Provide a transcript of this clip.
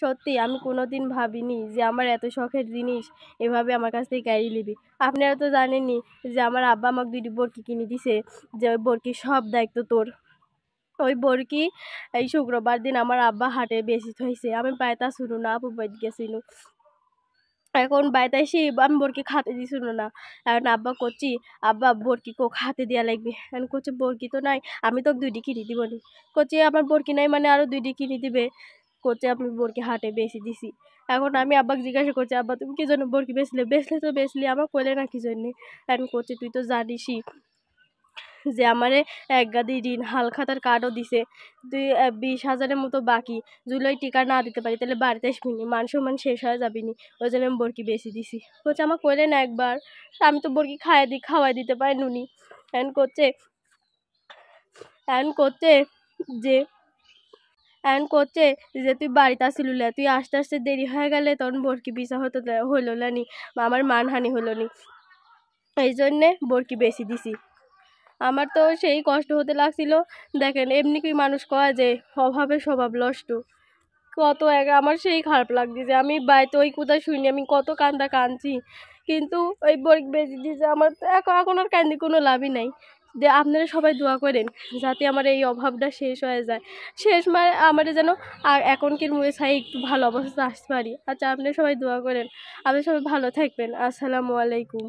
সত্যি আমি কোনোদিন ভাবিনি যে আমার এত শখের জিনিস এভাবে আমার কাছ থেকে কেড়ে নিবি। আপনারা তো জানেনই যে আমার আব্বা আমাকে 2টি বরকি কিনে দিছে, যে ওই বরকির সব দায়িত্ব তোর। ওই বরকি এই শুক্রবার দিন আমার আব্বা হাটে বেচি থইছে, আমি পাইতা শুনু না, আপু বাইত গেছিনু। এখন বাইতে এসে আমি বরকি খাতে দিছিল না। এখন আব্বা করছি, আব্বা বরকি কো খাতে দেওয়া লাগবে। এখন করছে বরকি তো নাই, আমি তোকে 2টি কিনে দিব নি। করছে আমার বরকি নাই মানে আরও 2টি কিনে দিবে। করছে আমি বরকি হাটে বেচে দিছি। এখন আমি আব্বাকে জিজ্ঞাসা করছি, আব্বা তুমি কি জন্য বরকি বেচলে? বেচলে তো বেচলি, আমার কইলে না কি জন্যে? এখন করছে তুই তো জানিসই যে আমারে এক গাদি ঋণ হাল খাতার কার্ডও দিছে, 20,000-এর মতো বাকি। যদি ওই টিকা না দিতে পারি তাহলে বাড়িতে আসবি নি, মান সম্মান শেষ হয়ে যাবি নি। ওই জন্য আমি বরকি বেশি দিছি। করছে আমার কইলে না একবার, তা আমি তো বরকি খাওয়াই দিতে পারি নুনি। এখন করছে এখন করছে যে এখন করছে যে তুই বাড়িতে আসিলু লে, তুই আসতে আসতে দেরি হয়ে গেলে তখন বরকি বিছা হইলো না নি, আমার মানহানি হলো নি, এই জন্যে বরকি বেশি দিছি। আমার তো সেই কষ্ট হতে লাগছিল। দেখেন এমনি কি মানুষ কয় যে অভাবে স্বভাব নষ্ট, কত আমার সেই খারাপ লাগছে যে আমি বাড়িতে ওই কোথায় শুনি আমি কত কাঁদছি, কিন্তু ওই বই বেঁচে দিয়েছে আমার, তো এখন আর কান্দি কোনো লাভই নাই। যে আপনারা সবাই দোয়া করেন যাতে আমার এই অভাবটা শেষ হয়ে যায়, শেষ মানে আমার যেন আর এখনকার মুখে ছাই একটু ভালো অবস্থা আসতে পারি। আচ্ছা, আপনারা সবাই দোয়া করেন, আপনারা সবাই ভালো থাকবেন। আসসালামু আলাইকুম।